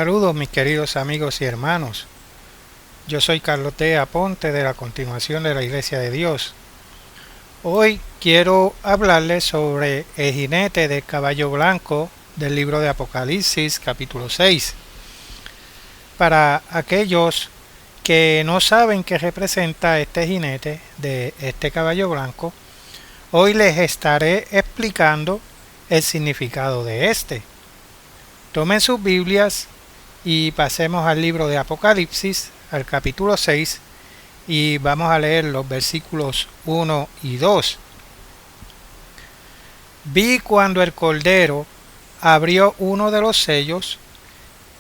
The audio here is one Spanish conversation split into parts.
Saludos mis queridos amigos y hermanos. Yo soy Carlos T. Aponte de la Continuación de la Iglesia de Dios. Hoy quiero hablarles sobre el jinete del caballo blanco del libro de Apocalipsis capítulo 6. Para aquellos que no saben qué representa este jinete de este caballo blanco, hoy les estaré explicando el significado de este. Tomen sus Biblias y pasemos al libro de Apocalipsis, al capítulo 6, y vamos a leer los versículos 1 y 2. Vi cuando el Cordero abrió uno de los sellos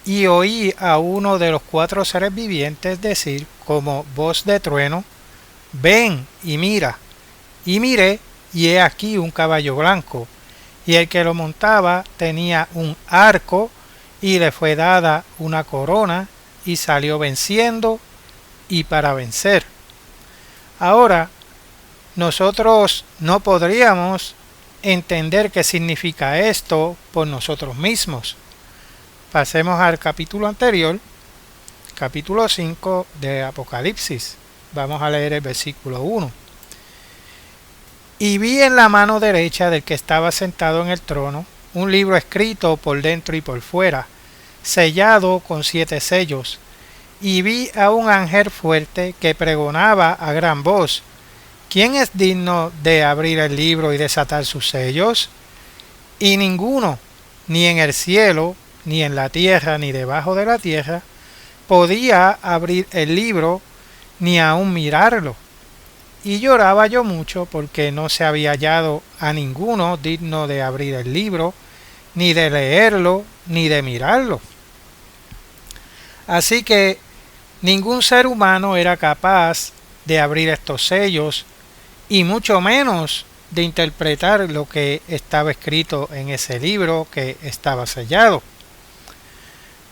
y oí a uno de los 4 seres vivientes decir como voz de trueno: ven y mira. Y miré, y he aquí un caballo blanco, y el que lo montaba tenía un arco, y le fue dada una corona, y salió venciendo y para vencer. Ahora, nosotros no podríamos entender qué significa esto por nosotros mismos. Pasemos al capítulo anterior, capítulo 5 de Apocalipsis. Vamos a leer el versículo 1. Y vi en la mano derecha del que estaba sentado en el trono un libro escrito por dentro y por fuera, sellado con 7 sellos. Y vi a un ángel fuerte que pregonaba a gran voz: ¿quién es digno de abrir el libro y desatar sus sellos? Y ninguno, ni en el cielo, ni en la tierra, ni debajo de la tierra, podía abrir el libro, ni aun mirarlo. Y lloraba yo mucho porque no se había hallado a ninguno digno de abrir el libro, ni de leerlo, ni de mirarlo. Así que ningún ser humano era capaz de abrir estos sellos, y mucho menos de interpretar lo que estaba escrito en ese libro que estaba sellado.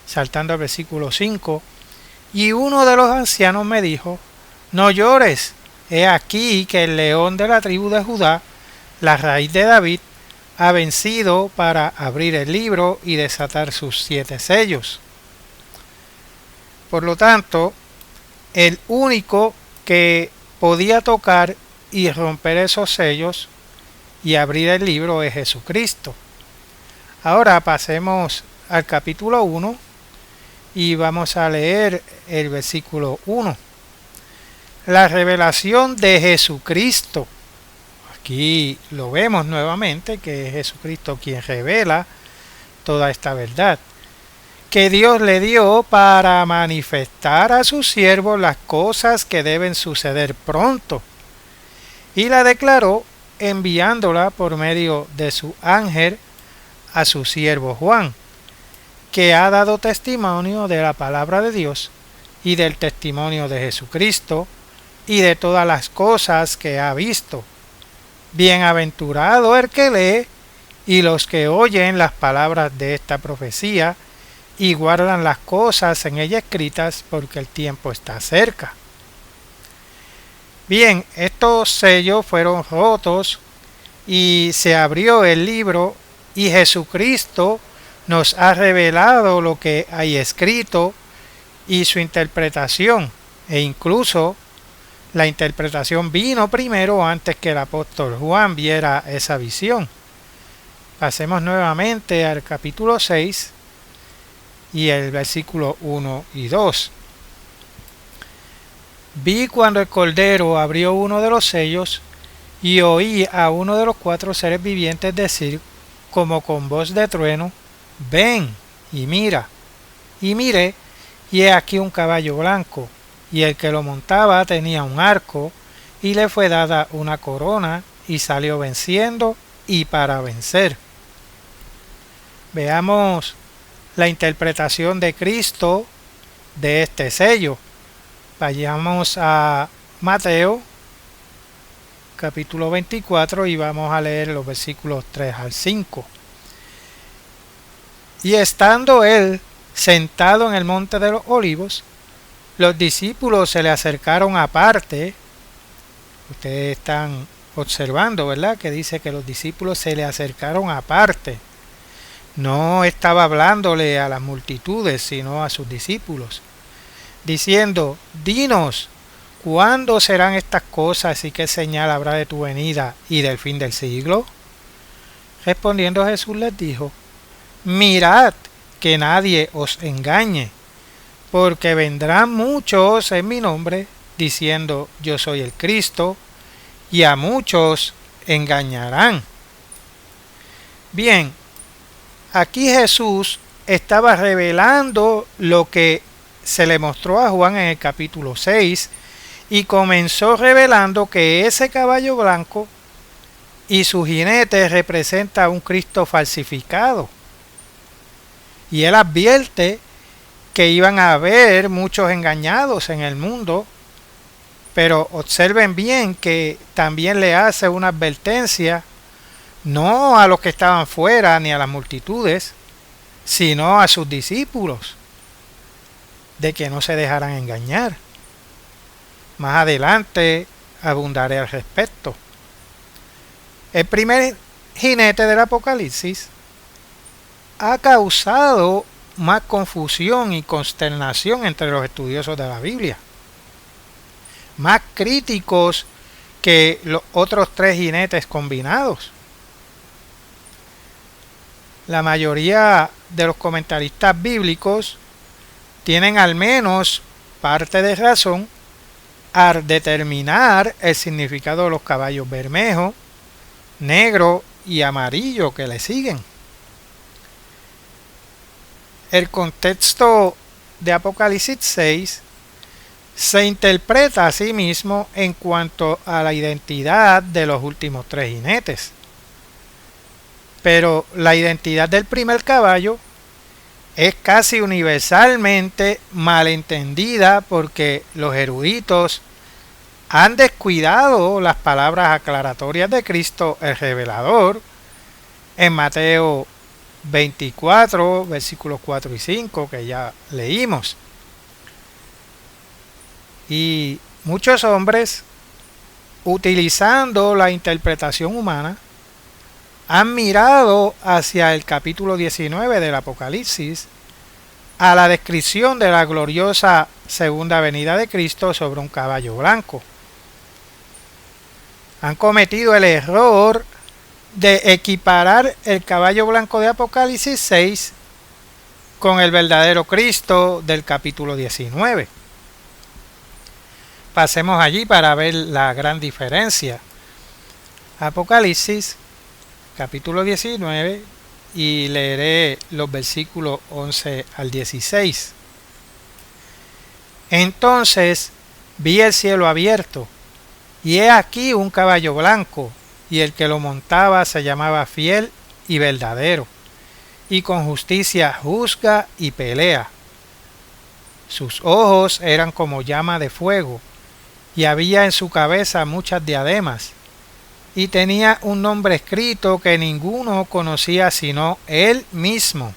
Saltando al versículo 5, y uno de los ancianos me dijo: no llores. He aquí que el león de la tribu de Judá, la raíz de David, ha vencido para abrir el libro y desatar sus 7 sellos. Por lo tanto, el único que podía tocar y romper esos sellos y abrir el libro es Jesucristo. Ahora pasemos al capítulo 1 y vamos a leer el versículo 1. La revelación de Jesucristo. Aquí lo vemos nuevamente, que es Jesucristo quien revela toda esta verdad, que Dios le dio para manifestar a sus siervos las cosas que deben suceder pronto, y la declaró enviándola por medio de su ángel a su siervo Juan, que ha dado testimonio de la palabra de Dios y del testimonio de Jesucristo y de todas las cosas que ha visto. Bienaventurado el que lee y los que oyen las palabras de esta profecía y guardan las cosas en ella escritas, porque el tiempo está cerca. Bien, estos sellos fueron rotos y se abrió el libro, y Jesucristo nos ha revelado lo que hay escrito y su interpretación, e incluso la interpretación vino primero antes que el apóstol Juan viera esa visión. Pasemos nuevamente al capítulo 6 y el versículo 1 y 2. Vi cuando el Cordero abrió uno de los sellos y oí a uno de los 4 seres vivientes decir como con voz de trueno: ven y mira. Y miré, y he aquí un caballo blanco, y el que lo montaba tenía un arco, y le fue dada una corona, y salió venciendo y para vencer. Veamos la interpretación de Cristo de este sello. Vayamos a Mateo capítulo 24 y vamos a leer los versículos 3 al 5. Y estando él sentado en el monte de los olivos, los discípulos se le acercaron aparte. Ustedes están observando, ¿verdad? Que dice que los discípulos se le acercaron aparte, no estaba hablándole a las multitudes, sino a sus discípulos, diciendo: dinos, ¿cuándo serán estas cosas y qué señal habrá de tu venida y del fin del siglo? Respondiendo Jesús les dijo: mirad que nadie os engañe, porque vendrán muchos en mi nombre, diciendo: yo soy el Cristo, y a muchos engañarán. Bien, aquí Jesús estaba revelando lo que se le mostró a Juan en el capítulo 6 y comenzó revelando que ese caballo blanco y su jinete representa a un Cristo falsificado. Y él advierte que iban a haber muchos engañados en el mundo, pero observen bien que también le hace una advertencia no a los que estaban fuera ni a las multitudes, sino a sus discípulos, de que no se dejaran engañar. Más adelante abundaré al respecto. El primer jinete del Apocalipsis ha causado más confusión y consternación entre los estudiosos de la Biblia, más críticos que los otros tres jinetes combinados. La mayoría de los comentaristas bíblicos tienen al menos parte de razón al determinar el significado de los caballos bermejo, negro y amarillo que le siguen. El contexto de Apocalipsis 6 se interpreta a sí mismo en cuanto a la identidad de los últimos tres jinetes. Pero la identidad del primer caballo es casi universalmente malentendida porque los eruditos han descuidado las palabras aclaratorias de Cristo el revelador en Mateo 24, versículos 4 y 5, que ya leímos. Y muchos hombres, utilizando la interpretación humana, han mirado hacia el capítulo 19 del Apocalipsis, a la descripción de la gloriosa segunda venida de Cristo sobre un caballo blanco. Han cometido el error de equiparar el caballo blanco de Apocalipsis 6 con el verdadero Cristo del capítulo 19. Pasemos allí para ver la gran diferencia. Apocalipsis capítulo 19, y leeré los versículos 11 al 16. Entonces vi el cielo abierto, y he aquí un caballo blanco, y el que lo montaba se llamaba Fiel y Verdadero, y con justicia juzga y pelea. Sus ojos eran como llama de fuego, y había en su cabeza muchas diademas, y tenía un nombre escrito que ninguno conocía sino él mismo.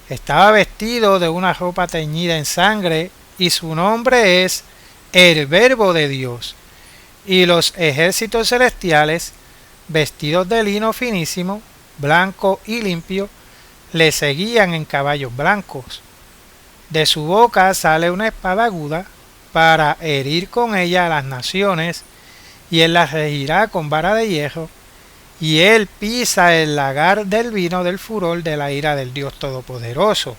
Estaba vestido de una ropa teñida en sangre, y su nombre es el Verbo de Dios. Y los ejércitos celestiales, vestidos de lino finísimo, blanco y limpio, le seguían en caballos blancos. De su boca sale una espada aguda para herir con ella a las naciones, y él las regirá con vara de hierro, y él pisa el lagar del vino del furor de la ira del Dios Todopoderoso.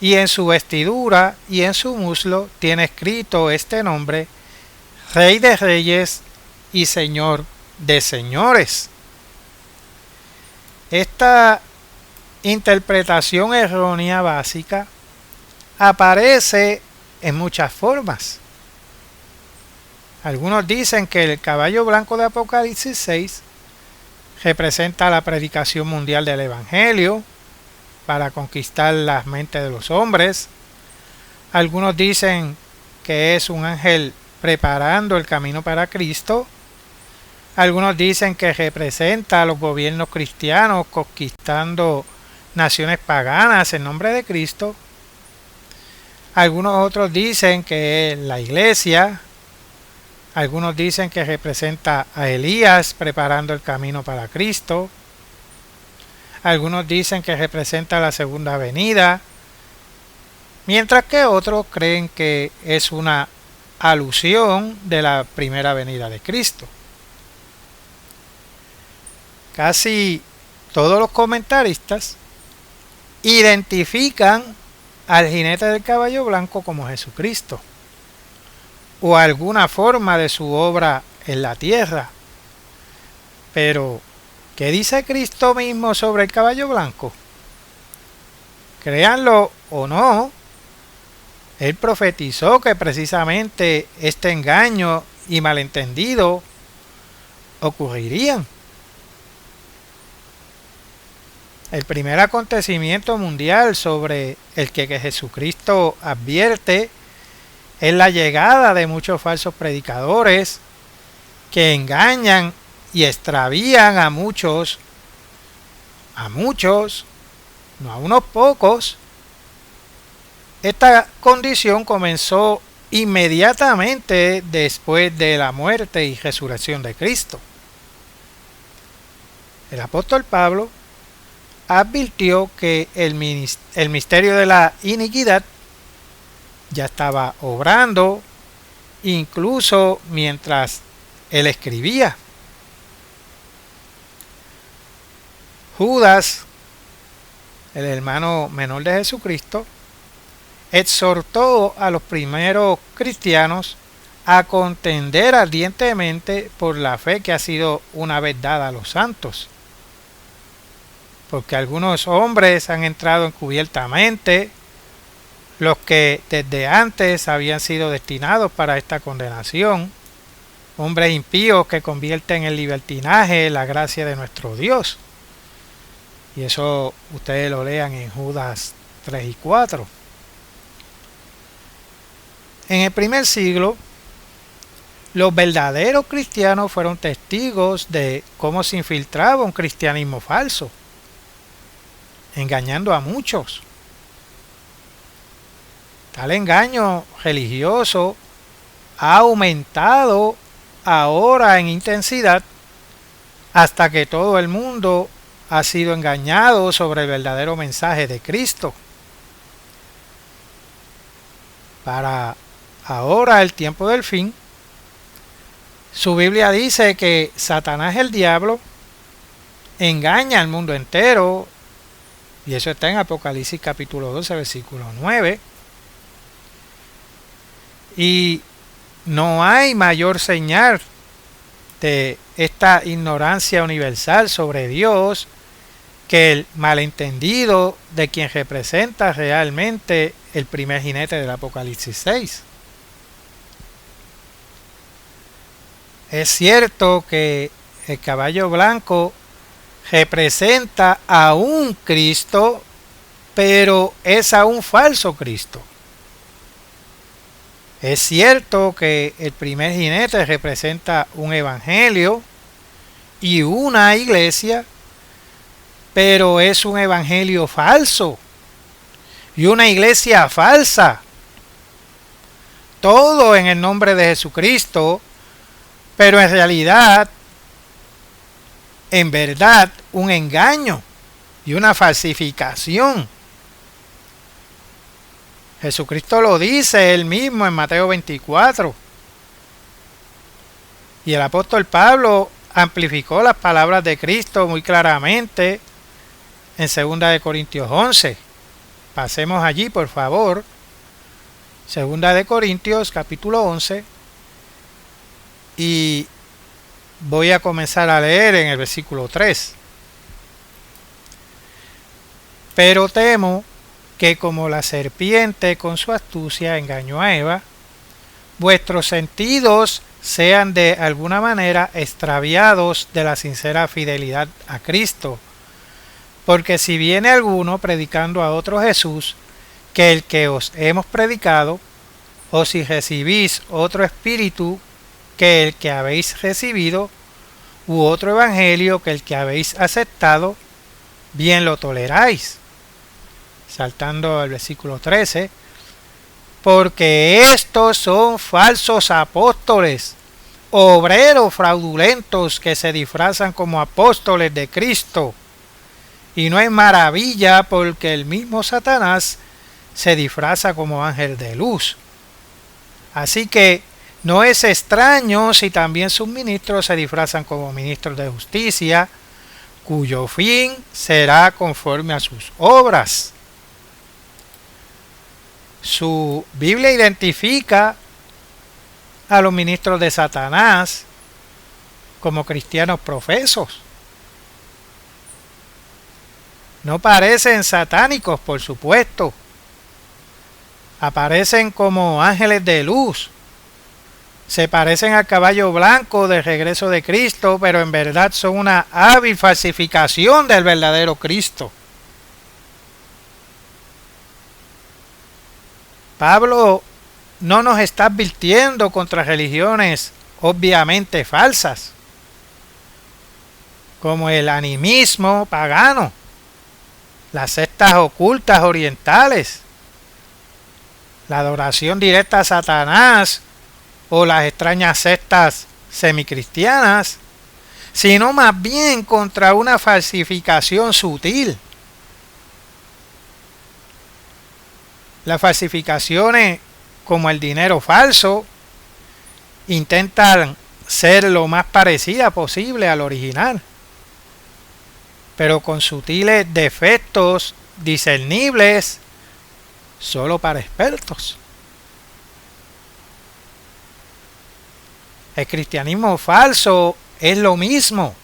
Y en su vestidura y en su muslo tiene escrito este nombre: Rey de Reyes y Señor de Señores. Esta interpretación errónea básica aparece en muchas formas. Algunos dicen que el caballo blanco de Apocalipsis 6 representa la predicación mundial del Evangelio para conquistar las mentes de los hombres. Algunos dicen que es un ángel preparando el camino para Cristo. Algunos dicen que representa a los gobiernos cristianos conquistando naciones paganas en nombre de Cristo. Algunos otros dicen que es la iglesia. Algunos dicen que representa a Elías preparando el camino para Cristo. Algunos dicen que representa la segunda venida, mientras que otros creen que es una alusión de la primera venida de Cristo. Casi todos los comentaristas identifican al jinete del caballo blanco como Jesucristo, o alguna forma de su obra en la tierra. Pero, ¿qué dice Cristo mismo sobre el caballo blanco? Créanlo o no, él profetizó que precisamente este engaño y malentendido ocurrirían. El primer acontecimiento mundial sobre el que Jesucristo advierte es la llegada de muchos falsos predicadores que engañan y extravían a muchos, no a unos pocos. Esta condición comenzó inmediatamente después de la muerte y resurrección de Cristo. El apóstol Pablo advirtió que el misterio de la iniquidad ya estaba obrando, incluso mientras él escribía. Judas, el hermano menor de Jesucristo, exhortó a los primeros cristianos a contender ardientemente por la fe que ha sido una vez dada a los santos. Porque algunos hombres han entrado encubiertamente, los que desde antes habían sido destinados para esta condenación, hombres impíos que convierten en libertinaje la gracia de nuestro Dios. Y eso ustedes lo lean en Judas 3 y 4. En el primer siglo, los verdaderos cristianos fueron testigos de cómo se infiltraba un cristianismo falso, engañando a muchos. Tal engaño religioso ha aumentado ahora en intensidad hasta que todo el mundo ha sido engañado sobre el verdadero mensaje de Cristo. Para ahora, el tiempo del fin, su Biblia dice que Satanás, el diablo, engaña al mundo entero, y eso está en Apocalipsis capítulo 12, versículo 9. Y no hay mayor señal de esta ignorancia universal sobre Dios que el malentendido de quien representa realmente el primer jinete del Apocalipsis 6. Es cierto que el caballo blanco representa a un Cristo, pero es a un falso Cristo. Es cierto que el primer jinete representa un evangelio y una iglesia, pero es un evangelio falso y una iglesia falsa. Todo en el nombre de Jesucristo, pero en realidad, en verdad, un engaño y una falsificación. Jesucristo lo dice él mismo en Mateo 24. Y el apóstol Pablo amplificó las palabras de Cristo muy claramente en 2 Corintios 11. Pasemos allí, por favor. 2 Corintios capítulo 11. Y voy a comenzar a leer en el versículo 3. Pero temo que como la serpiente con su astucia engañó a Eva, vuestros sentidos sean de alguna manera extraviados de la sincera fidelidad a Cristo. Porque si viene alguno predicando a otro Jesús que el que os hemos predicado, o si recibís otro espíritu que el que habéis recibido, u otro evangelio que el que habéis aceptado, bien lo toleráis. Saltando al versículo 13, porque estos son falsos apóstoles, obreros fraudulentos que se disfrazan como apóstoles de Cristo. Y no es maravilla porque el mismo Satanás se disfraza como ángel de luz. Así que no es extraño si también sus ministros se disfrazan como ministros de justicia, cuyo fin será conforme a sus obras. Su Biblia identifica a los ministros de Satanás como cristianos profesos. No parecen satánicos, por supuesto. Aparecen como ángeles de luz. Se parecen al caballo blanco del regreso de Cristo, pero en verdad son una hábil falsificación del verdadero Cristo. Pablo no nos está advirtiendo contra religiones obviamente falsas, como el animismo pagano, las sectas ocultas orientales, la adoración directa a Satanás o las extrañas sectas semicristianas, sino más bien contra una falsificación sutil. Las falsificaciones como el dinero falso intentan ser lo más parecida posible al original, pero con sutiles defectos discernibles solo para expertos. El cristianismo falso es lo mismo.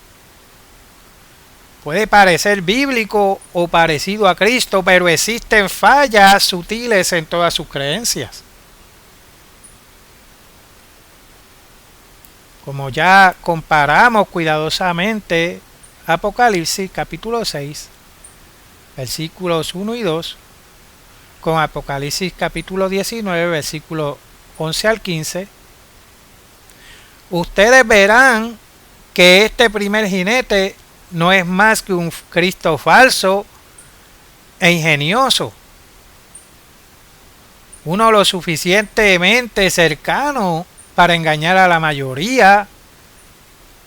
Puede parecer bíblico o parecido a Cristo, pero existen fallas sutiles en todas sus creencias. Como ya comparamos cuidadosamente Apocalipsis capítulo 6, versículos 1 y 2, con Apocalipsis capítulo 19, versículos 11 al 15, ustedes verán que este primer jinete no es más que un Cristo falso e ingenioso, uno lo suficientemente cercano para engañar a la mayoría,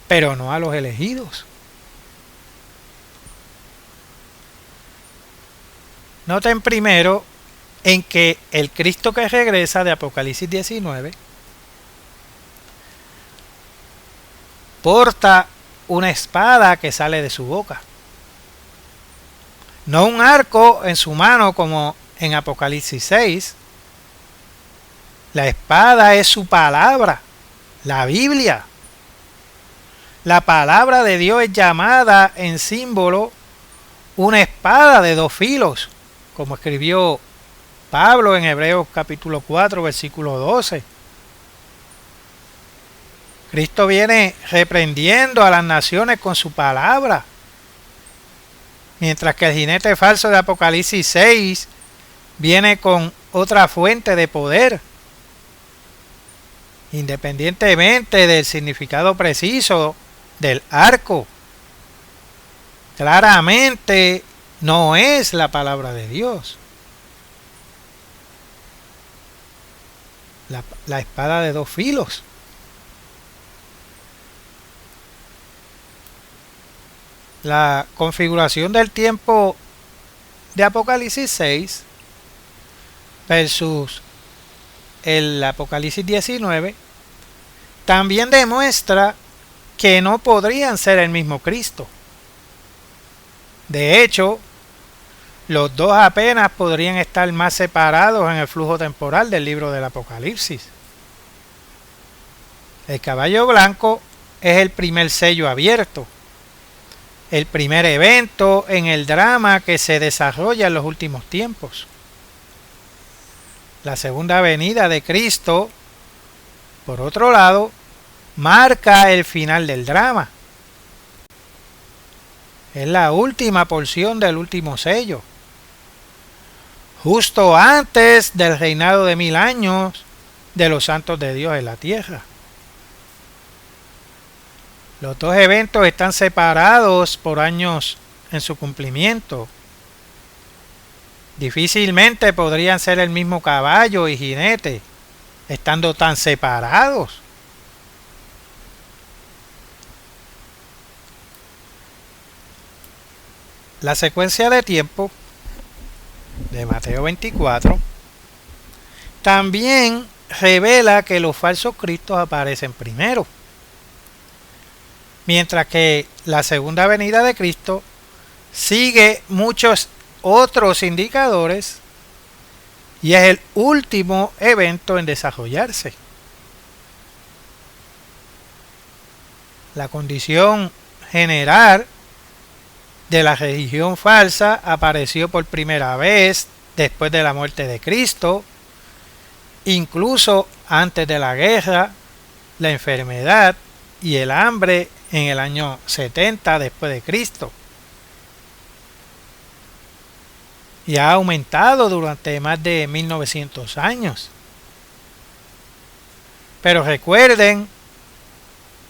pero no a los elegidos. Noten primero en que el Cristo que regresa de Apocalipsis 19 porta una espada que sale de su boca, no un arco en su mano como en Apocalipsis 6. La espada es su palabra, la Biblia. La palabra de Dios es llamada en símbolo una espada de dos filos, como escribió Pablo en Hebreos capítulo 4, versículo 12. Cristo viene reprendiendo a las naciones con su palabra, mientras que el jinete falso de Apocalipsis 6 viene con otra fuente de poder. Independientemente del significado preciso del arco, claramente no es la palabra de Dios. La espada de dos filos. La configuración del tiempo de Apocalipsis 6 versus el Apocalipsis 19 también demuestra que no podrían ser el mismo Cristo. De hecho, los dos apenas podrían estar más separados en el flujo temporal del libro del Apocalipsis. El caballo blanco es el primer sello abierto, el primer evento en el drama que se desarrolla en los últimos tiempos. La segunda venida de Cristo, por otro lado, marca el final del drama. Es la última porción del último sello, justo antes del reinado de 1000 años de los santos de Dios en la tierra. Los dos eventos están separados por años en su cumplimiento. Difícilmente podrían ser el mismo caballo y jinete, estando tan separados. La secuencia de tiempo de Mateo 24 también revela que los falsos cristos aparecen primero, mientras que la segunda venida de Cristo sigue muchos otros indicadores y es el último evento en desarrollarse. La condición general de la religión falsa apareció por primera vez después de la muerte de Cristo, incluso antes de la guerra, la enfermedad y el hambre en el año 70 después de Cristo. Y ha aumentado durante más de 1900 años. Pero recuerden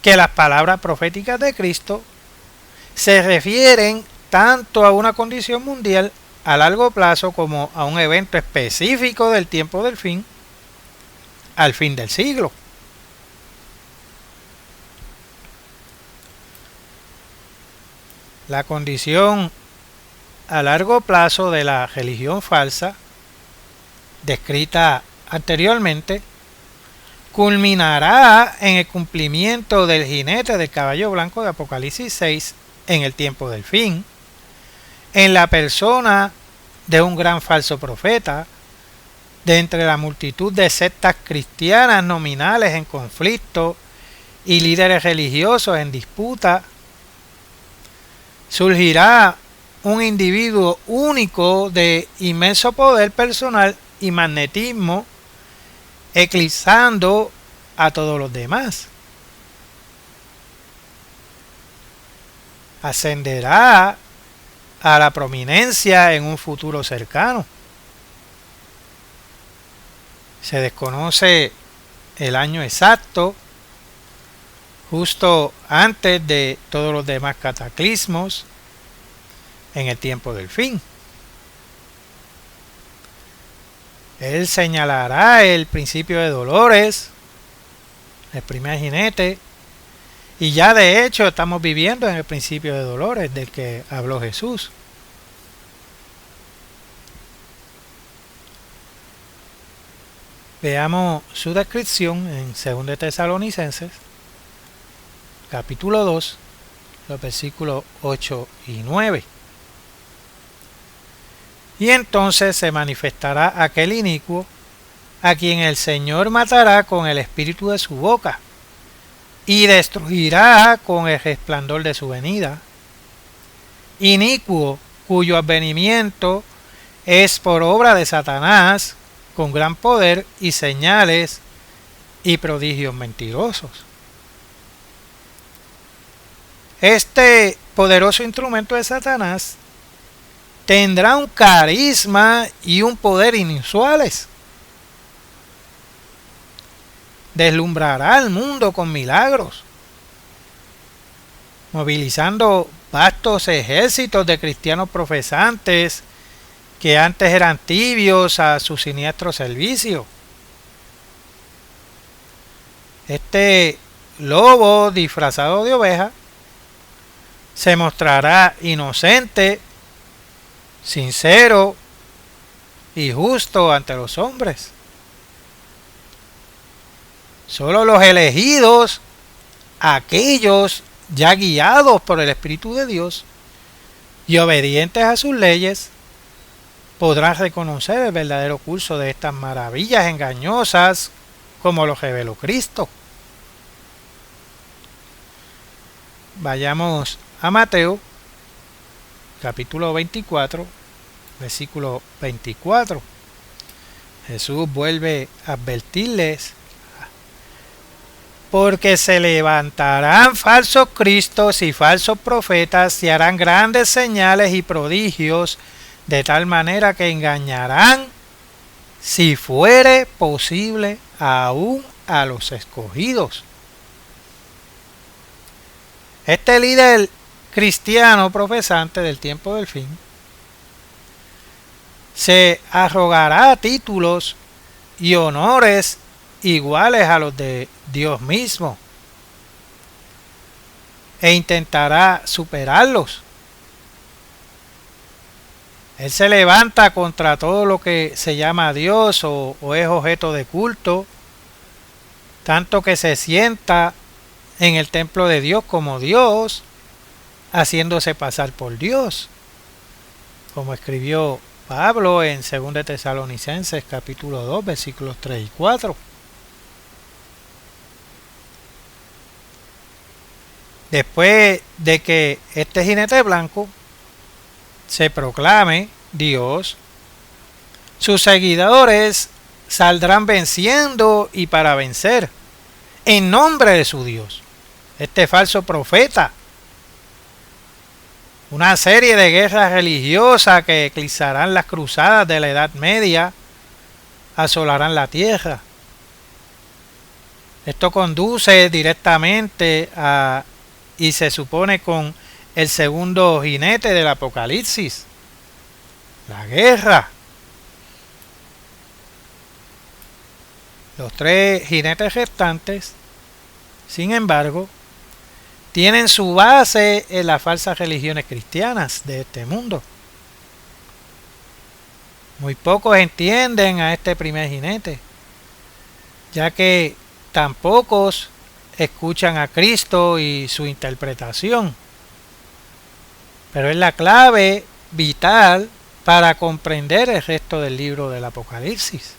que las palabras proféticas de Cristo se refieren tanto a una condición mundial a largo plazo como a un evento específico del tiempo del fin, al fin del siglo. La condición a largo plazo de la religión falsa, descrita anteriormente, culminará en el cumplimiento del jinete del caballo blanco de Apocalipsis 6 en el tiempo del fin, en la persona de un gran falso profeta, de entre la multitud de sectas cristianas nominales en conflicto y líderes religiosos en disputa, surgirá un individuo único de inmenso poder personal y magnetismo, eclipsando a todos los demás. Ascenderá a la prominencia en un futuro cercano. Se desconoce el año exacto, justo antes de todos los demás cataclismos en el tiempo del fin. Él señalará el principio de dolores, el primer jinete, y ya de hecho estamos viviendo en el principio de dolores del que habló Jesús. Veamos su descripción en 2 Tesalonicenses, capítulo 2, los versículos 8 y 9. Y entonces se manifestará aquel inicuo, a quien el Señor matará con el espíritu de su boca, y destruirá con el resplandor de su venida. Inicuo, cuyo advenimiento es por obra de Satanás, con gran poder y señales y prodigios mentirosos. Este poderoso instrumento de Satanás tendrá un carisma y un poder inusuales. Deslumbrará al mundo con milagros, movilizando vastos ejércitos de cristianos profesantes que antes eran tibios a su siniestro servicio. Este lobo disfrazado de oveja se mostrará inocente, sincero y justo ante los hombres. Solo los elegidos, aquellos ya guiados por el Espíritu de Dios y obedientes a sus leyes, podrán reconocer el verdadero curso de estas maravillas engañosas como lo reveló Cristo. Vayamos a Mateo, capítulo 24, versículo 24. Jesús vuelve a advertirles: porque se levantarán falsos cristos y falsos profetas y harán grandes señales y prodigios, de tal manera que engañarán, si fuere posible, aún a los escogidos. Este líder cristiano profesante del tiempo del fin se arrogará títulos y honores iguales a los de Dios mismo e intentará superarlos. Él se levanta contra todo lo que se llama Dios o es objeto de culto, tanto que se sienta en el templo de Dios como Dios, haciéndose pasar por Dios, como escribió Pablo en 2 de Tesalonicenses capítulo 2 versículos 3 y 4. Después de que este jinete blanco se proclame Dios, sus seguidores saldrán venciendo y para vencer en nombre de su Dios. Este falso profeta, una serie de guerras religiosas que eclipsarán las cruzadas de la Edad Media, asolarán la tierra. Esto conduce directamente a, y se supone con el segundo jinete del Apocalipsis, la guerra. Los tres jinetes restantes, sin embargo, tienen su base en las falsas religiones cristianas de este mundo. Muy pocos entienden a este primer jinete, ya que tan pocos escuchan a Cristo y su interpretación. Pero es la clave vital para comprender el resto del libro del Apocalipsis.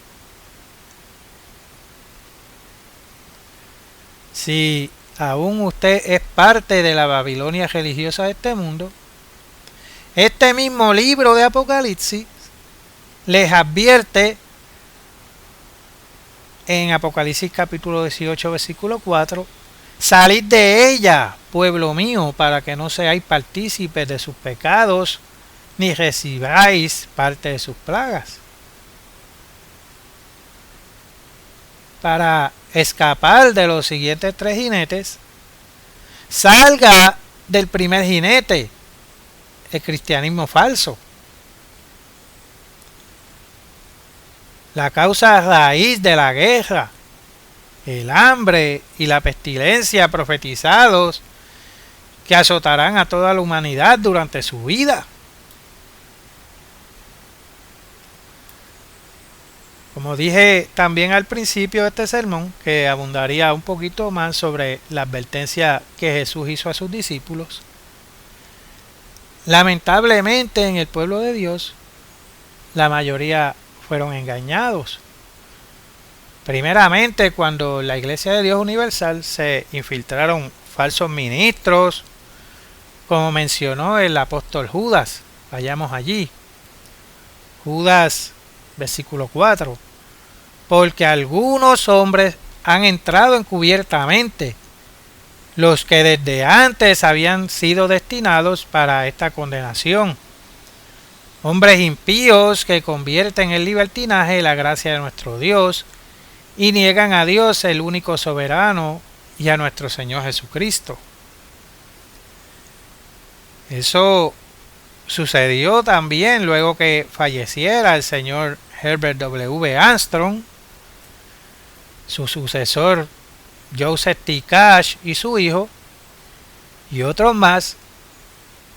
Si aún usted es parte de la Babilonia religiosa de este mundo, este mismo libro de Apocalipsis les advierte en Apocalipsis capítulo 18 versículo 4: salid de ella, pueblo mío, para que no seáis partícipes de sus pecados, ni recibáis parte de sus plagas. Para escapar de los siguientes tres jinetes, salga del primer jinete, el cristianismo falso. La causa raíz de la guerra, el hambre y la pestilencia profetizados que azotarán a toda la humanidad durante su vida. Como dije también al principio de este sermón, que abundaría un poquito más sobre la advertencia que Jesús hizo a sus discípulos, lamentablemente en el pueblo de Dios, la mayoría fueron engañados. Primeramente, cuando la Iglesia de Dios Universal se infiltraron falsos ministros, como mencionó el apóstol Judas. Vayamos allí. Judas, versículo 4. Porque algunos hombres han entrado encubiertamente, los que desde antes habían sido destinados para esta condenación. Hombres impíos que convierten en libertinaje la gracia de nuestro Dios y niegan a Dios, el único soberano, y a nuestro Señor Jesucristo. Eso sucedió también luego que falleciera el señor Herbert W. Armstrong, su sucesor Joseph T. Cash y su hijo, y otros más,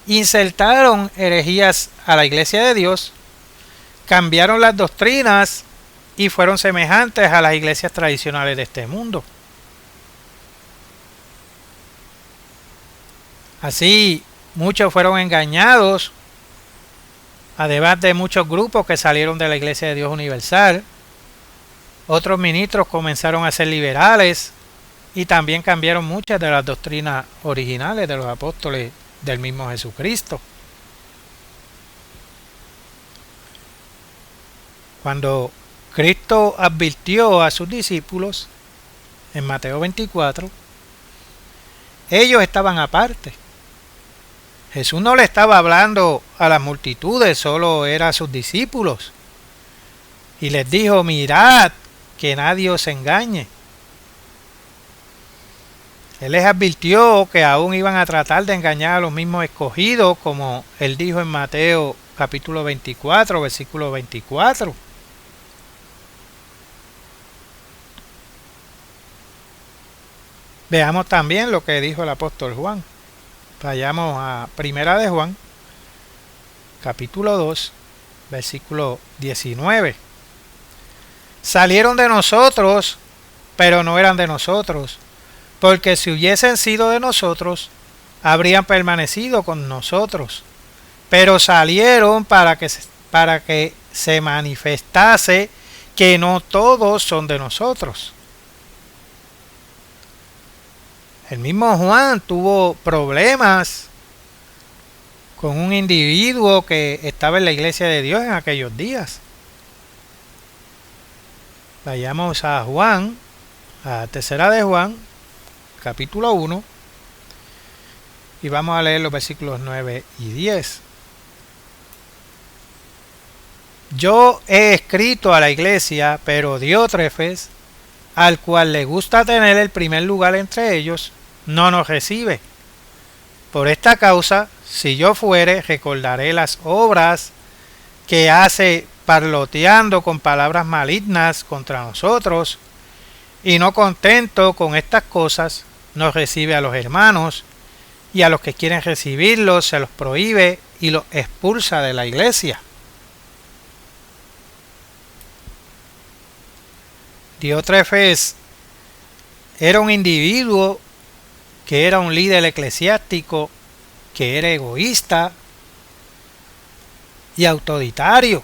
insertaron herejías a la Iglesia de Dios, cambiaron las doctrinas y fueron semejantes a las iglesias tradicionales de este mundo. Así, muchos fueron engañados, además de muchos grupos que salieron de la Iglesia de Dios Universal. Otros ministros comenzaron a ser liberales y también cambiaron muchas de las doctrinas originales de los apóstoles del mismo Jesucristo. Cuando Cristo advirtió a sus discípulos en Mateo 24, ellos estaban aparte. Jesús no le estaba hablando a las multitudes, solo era a sus discípulos. Y les dijo: mirad que nadie os engañe. Él les advirtió que aún iban a tratar de engañar a los mismos escogidos, como él dijo en Mateo capítulo 24, versículo 24. Veamos también lo que dijo el apóstol Juan. Vayamos a Primera de Juan, capítulo 2, versículo 19. Salieron de nosotros, pero no eran de nosotros, porque si hubiesen sido de nosotros, habrían permanecido con nosotros. Pero salieron para que se manifestase que no todos son de nosotros. El mismo Juan tuvo problemas con un individuo que estaba en la iglesia de Dios en aquellos días. Vayamos a Juan, a tercera de Juan, capítulo 1, y vamos a leer los versículos 9 y 10. Yo he escrito a la iglesia, pero Diótrefes, al cual le gusta tener el primer lugar entre ellos, no nos recibe. Por esta causa, si yo fuere, recordaré las obras que hace parloteando con palabras malignas contra nosotros, y no contento con estas cosas, no recibe a los hermanos, y a los que quieren recibirlos se los prohíbe y los expulsa de la iglesia. Diótrefes era un individuo que era un líder eclesiástico, que era egoísta y autoritario,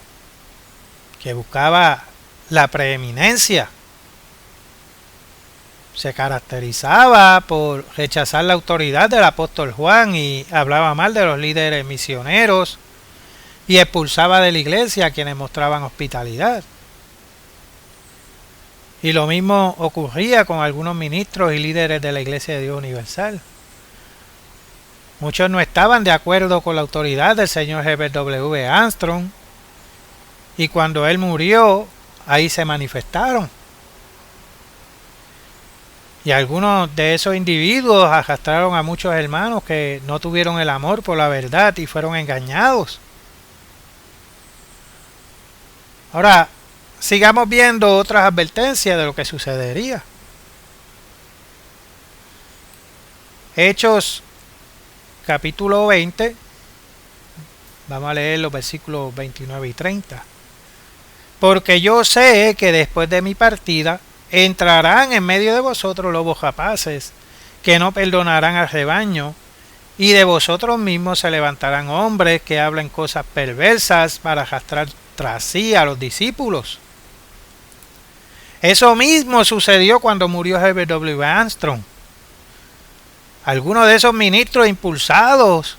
que buscaba la preeminencia. Se caracterizaba por rechazar la autoridad del apóstol Juan y hablaba mal de los líderes misioneros y expulsaba de la iglesia a quienes mostraban hospitalidad. Y lo mismo ocurría con algunos ministros y líderes de la Iglesia de Dios Universal. Muchos no estaban de acuerdo con la autoridad del señor Herbert W. Armstrong, y cuando él murió, ahí se manifestaron. Y algunos de esos individuos arrastraron a muchos hermanos que no tuvieron el amor por la verdad y fueron engañados. Ahora, sigamos viendo otras advertencias de lo que sucedería. Hechos capítulo 20, vamos a leer los versículos 29 y 30. Porque yo sé que después de mi partida entrarán en medio de vosotros lobos rapaces, que no perdonarán al rebaño, y de vosotros mismos se levantarán hombres que hablen cosas perversas para arrastrar tras sí a los discípulos. Eso mismo sucedió cuando murió Herbert W. Armstrong. Algunos de esos ministros, impulsados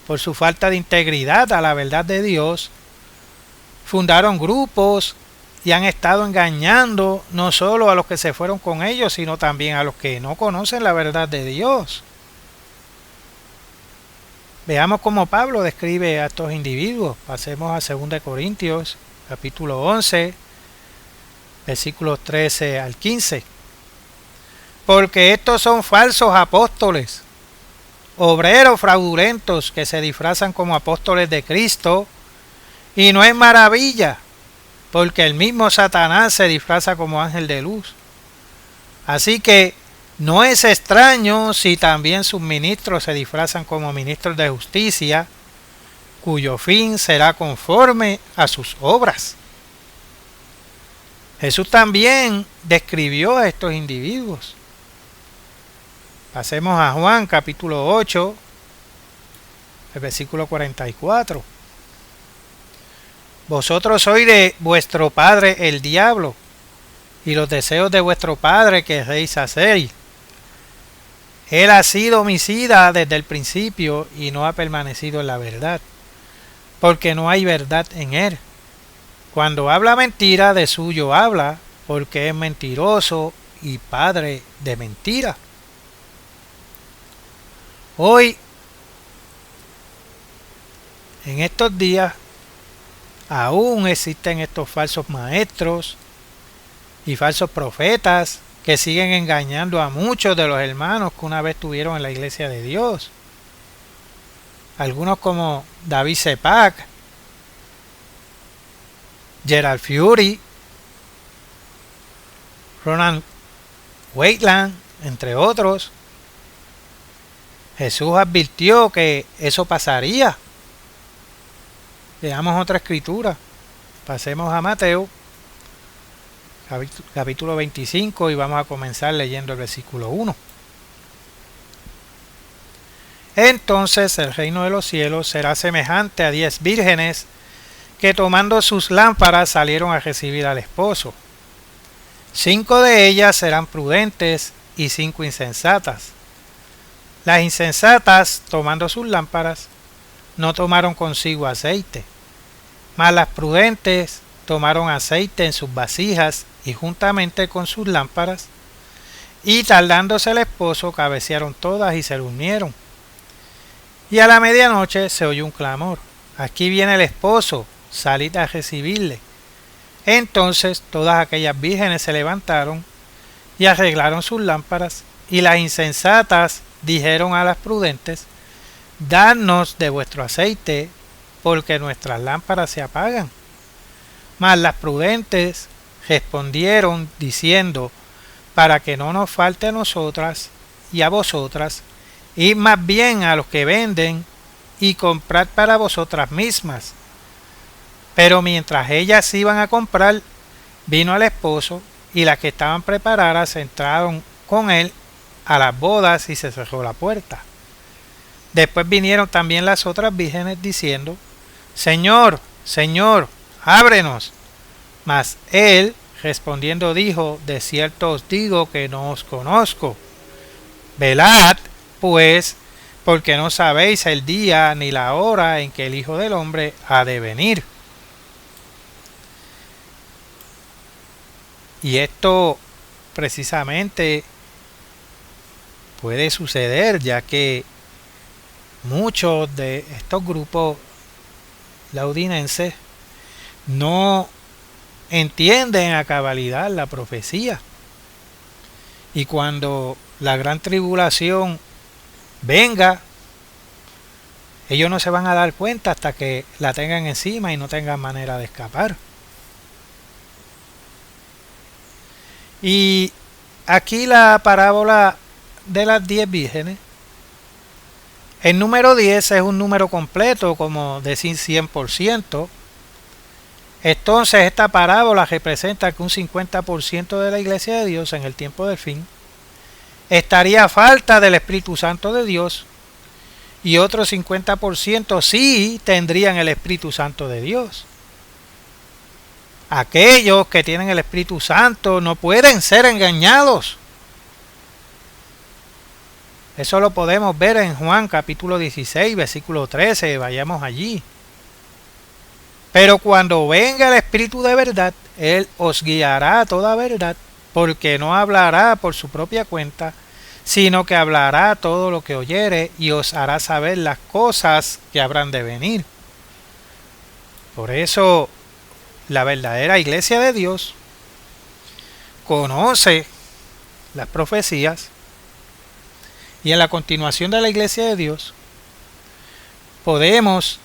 por su falta de integridad a la verdad de Dios, fundaron grupos y han estado engañando no solo a los que se fueron con ellos, sino también a los que no conocen la verdad de Dios. Veamos cómo Pablo describe a estos individuos. Pasemos a 2 Corintios, capítulo 11, versículos 13 al 15. Porque estos son falsos apóstoles, obreros fraudulentos que se disfrazan como apóstoles de Cristo, y no es maravilla, porque el mismo Satanás se disfraza como ángel de luz. Así que no es extraño si también sus ministros se disfrazan como ministros de justicia, cuyo fin será conforme a sus obras. Jesús también describió a estos individuos. Pasemos a Juan capítulo 8, el versículo 44. Vosotros sois de vuestro padre el diablo, y los deseos de vuestro padre queréis hacer. Él ha sido homicida desde el principio y no ha permanecido en la verdad, porque no hay verdad en él. Cuando habla mentira, de suyo habla, porque es mentiroso y padre de mentira. Hoy, en estos días, aún existen estos falsos maestros y falsos profetas que siguen engañando a muchos de los hermanos que una vez estuvieron en la iglesia de Dios. Algunos como David Sepak, Gerald Fury, Ronald Waitland, entre otros. Jesús advirtió que eso pasaría. Veamos otra escritura. pasemos a Mateo, capítulo 25, y vamos a comenzar leyendo el versículo 1. Entonces el reino de los cielos será semejante a 10 vírgenes que tomando sus lámparas salieron a recibir al esposo. 5 de ellas serán prudentes y 5 insensatas. Las insensatas, tomando sus lámparas, no tomaron consigo aceite, mas las prudentes tomaron aceite en sus vasijas y juntamente con sus lámparas, y tardándose el esposo cabecearon todas y se durmieron. Y a la medianoche se oyó un clamor: aquí viene el esposo, salid a recibirle. Entonces todas aquellas vírgenes se levantaron y arreglaron sus lámparas, y las insensatas dijeron a las prudentes: dadnos de vuestro aceite, porque nuestras lámparas se apagan. Mas las prudentes respondieron diciendo: para que no nos falte a nosotras y a vosotras, id más bien a los que venden y comprad para vosotras mismas. Pero mientras ellas iban a comprar, vino el esposo, y las que estaban preparadas entraron con él a las bodas y se cerró la puerta. Después vinieron también las otras vírgenes diciendo: Señor, Señor, ábrenos. Mas él respondiendo dijo: de cierto os digo que no os conozco. Velad, pues, porque no sabéis el día ni la hora en que el Hijo del Hombre ha de venir. Y esto precisamente puede suceder, ya que muchos de estos grupos laudinenses no entienden a cabalidad la profecía. Y cuando la gran tribulación venga, ellos no se van a dar cuenta hasta que la tengan encima y no tengan manera de escapar. Y aquí la parábola de las 10 vírgenes, el número 10 es un número completo, como decir 100%. Entonces esta parábola representa que un 50% de la iglesia de Dios en el tiempo del fin estaría a falta del Espíritu Santo de Dios, y otro 50% sí tendrían el Espíritu Santo de Dios. Aquellos que tienen el Espíritu Santo no pueden ser engañados. Eso lo podemos ver en Juan capítulo 16, versículo 13, vayamos allí. Pero cuando venga el Espíritu de verdad, Él os guiará a toda verdad, porque no hablará por su propia cuenta, sino que hablará todo lo que oyere y os hará saber las cosas que habrán de venir. Por eso, la verdadera iglesia de Dios conoce las profecías, y en la continuación de la iglesia de Dios podemos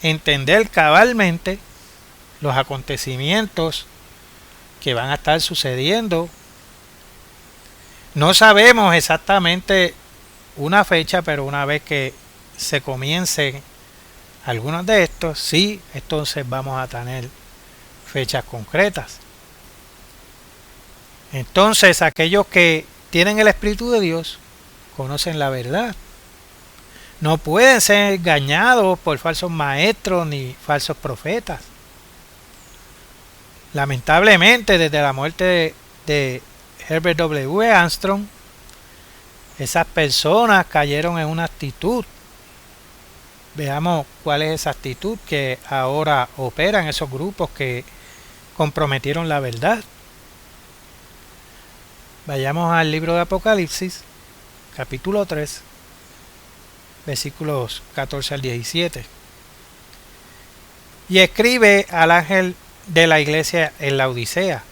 entender cabalmente los acontecimientos que van a estar sucediendo. No sabemos exactamente una fecha, pero una vez que se comiencen algunos de estos, sí, entonces vamos a tener fechas concretas. Entonces aquellos que tienen el Espíritu de Dios conocen la verdad. No pueden ser engañados por falsos maestros ni falsos profetas. Lamentablemente, desde la muerte de Herbert W. Armstrong, esas personas cayeron en una actitud. Veamos cuál es esa actitud que ahora operan esos grupos que comprometieron la verdad. Vayamos al libro de Apocalipsis, capítulo 3, versículos 14 al 17. Y escribe al ángel de la iglesia en la Odisea: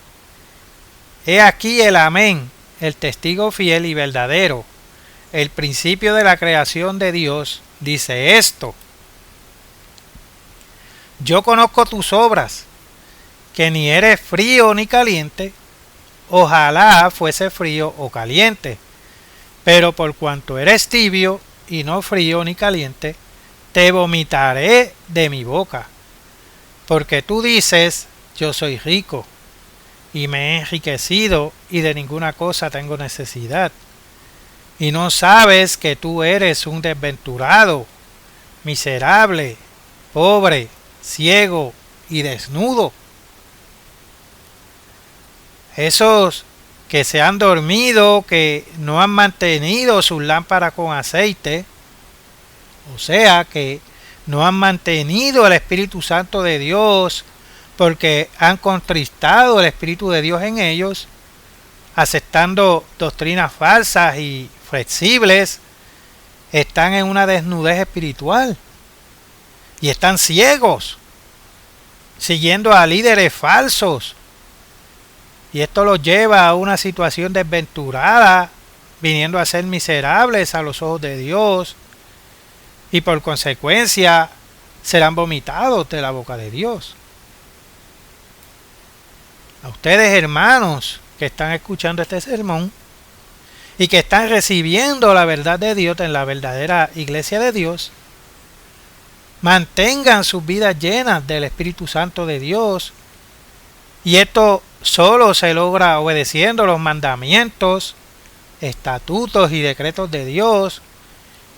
he aquí el Amén, el testigo fiel y verdadero, el principio de la creación de Dios, dice esto: yo conozco tus obras, que ni eres frío ni caliente. Ojalá fuese frío o caliente, pero por cuanto eres tibio y no frío ni caliente, te vomitaré de mi boca. Porque tú dices, yo soy rico, y me he enriquecido, y de ninguna cosa tengo necesidad. Y no sabes que tú eres un desventurado, miserable, pobre, ciego y desnudo. Esos que se han dormido, que no han mantenido sus lámparas con aceite, o sea que no han mantenido el Espíritu Santo de Dios porque han contristado el Espíritu de Dios en ellos, aceptando doctrinas falsas y flexibles, están en una desnudez espiritual y están ciegos, siguiendo a líderes falsos. Y esto los lleva a una situación desventurada, viniendo a ser miserables a los ojos de Dios, y por consecuencia serán vomitados de la boca de Dios. A ustedes, hermanos, que están escuchando este sermón y que están recibiendo la verdad de Dios en la verdadera iglesia de Dios, mantengan sus vidas llenas del Espíritu Santo de Dios, y esto solo se logra obedeciendo los mandamientos, estatutos y decretos de Dios,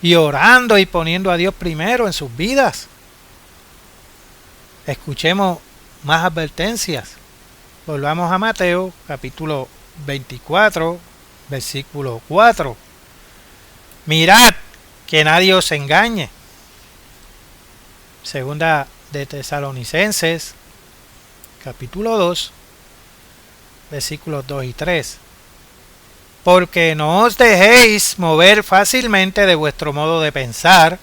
y orando y poniendo a Dios primero en sus vidas. Escuchemos más advertencias. Volvamos a Mateo capítulo 24, versículo 4. Mirad que nadie os engañe. Segunda de Tesalonicenses capítulo 2, versículos 2 y 3. Porque no os dejéis mover fácilmente de vuestro modo de pensar,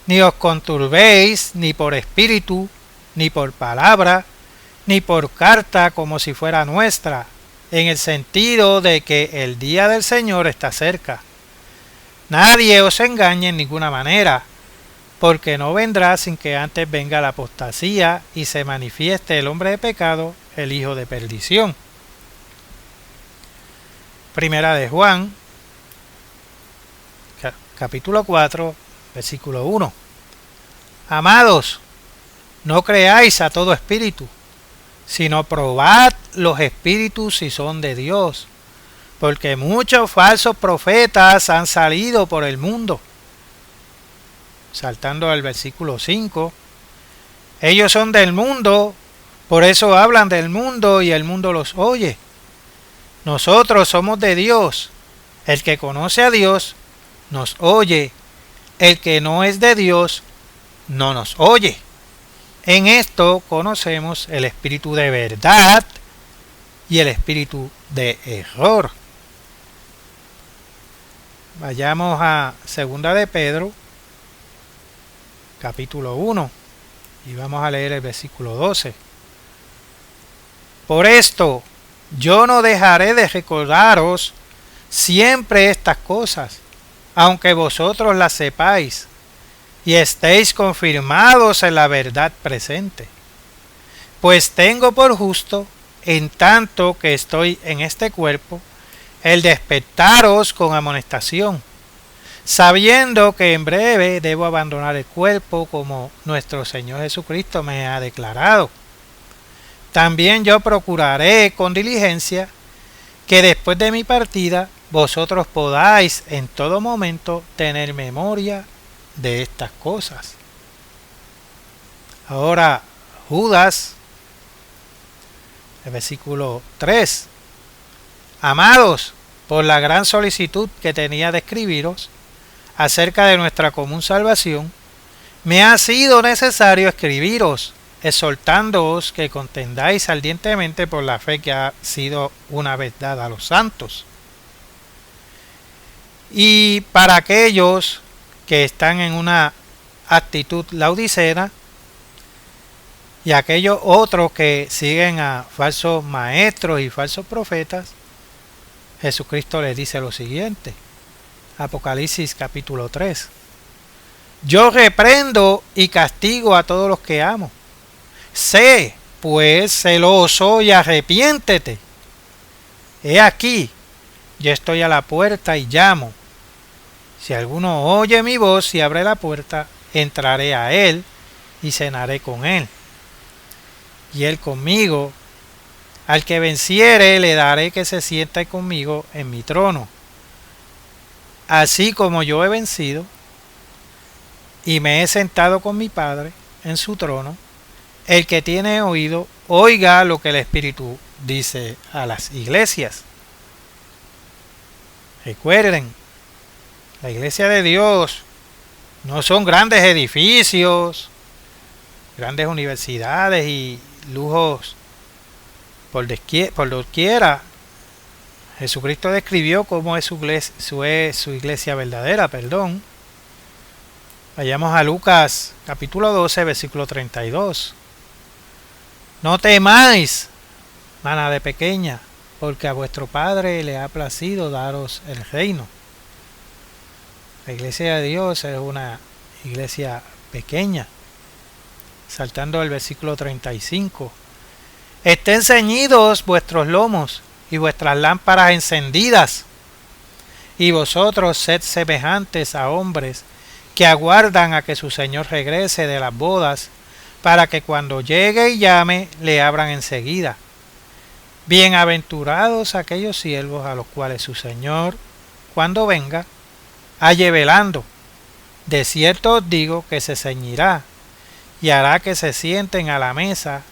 ni os conturbéis ni por espíritu, ni por palabra, ni por carta como si fuera nuestra, en el sentido de que el día del Señor está cerca. Nadie os engañe en ninguna manera, porque no vendrá sin que antes venga la apostasía y se manifieste el hombre de pecado, el hijo de perdición. Primera de Juan, capítulo 4, versículo 1. Amados, no creáis a todo espíritu, sino probad los espíritus si son de Dios, porque muchos falsos profetas han salido por el mundo. Saltando al versículo 5, ellos son del mundo, por eso hablan del mundo y el mundo los oye. Nosotros somos de Dios. El que conoce a Dios nos oye. El que no es de Dios no nos oye. En esto conocemos el espíritu de verdad y el espíritu de error. Vayamos a Segunda de Pedro, capítulo 1, y vamos a leer el versículo 12. Por esto, yo no dejaré de recordaros siempre estas cosas, aunque vosotros las sepáis y estéis confirmados en la verdad presente. Pues tengo por justo, en tanto que estoy en este cuerpo, el despertaros con amonestación, sabiendo que en breve debo abandonar el cuerpo como nuestro Señor Jesucristo me ha declarado. También yo procuraré con diligencia que después de mi partida vosotros podáis en todo momento tener memoria de estas cosas. Ahora Judas, el versículo 3. Amados, por la gran solicitud que tenía de escribiros acerca de nuestra común salvación, me ha sido necesario escribiros, exhortándoos que contendáis ardientemente por la fe que ha sido una vez dada a los santos. Y para aquellos que están en una actitud laudicea y aquellos otros que siguen a falsos maestros y falsos profetas, Jesucristo les dice lo siguiente. Apocalipsis capítulo 3. Yo reprendo y castigo a todos los que amo. Sé, pues, celoso y arrepiéntete. He aquí, yo estoy a la puerta y llamo. Si alguno oye mi voz y abre la puerta, entraré a él y cenaré con él, y él conmigo. Al que venciere le daré que se siente conmigo en mi trono, así como yo he vencido y me he sentado con mi Padre en su trono. El que tiene oído, oiga lo que el Espíritu dice a las iglesias. Recuerden, la iglesia de Dios no son grandes edificios, grandes universidades y lujos por doquiera. Jesucristo describió cómo es su iglesia verdadera, perdón. Vayamos a Lucas capítulo 12, versículo 32. No temáis, manada de pequeña, porque a vuestro Padre le ha placido daros el reino. La iglesia de Dios es una iglesia pequeña. Saltando al versículo 35. Estén ceñidos vuestros lomos y vuestras lámparas encendidas, y vosotros sed semejantes a hombres que aguardan a que su Señor regrese de las bodas, para que cuando llegue y llame le abran enseguida. Bienaventurados aquellos siervos a los cuales su Señor, cuando venga, halle velando. De cierto os digo que se ceñirá y hará que se sienten a la mesa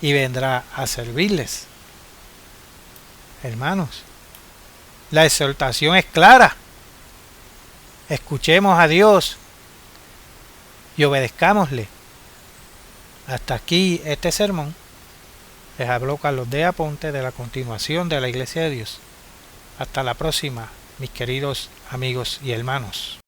y vendrá a servirles. Hermanos, la exhortación es clara. Escuchemos a Dios y obedezcámosle. Hasta aquí este sermón. Les habló Carlos D. Aponte de la continuación de la Iglesia de Dios. Hasta la próxima, mis queridos amigos y hermanos.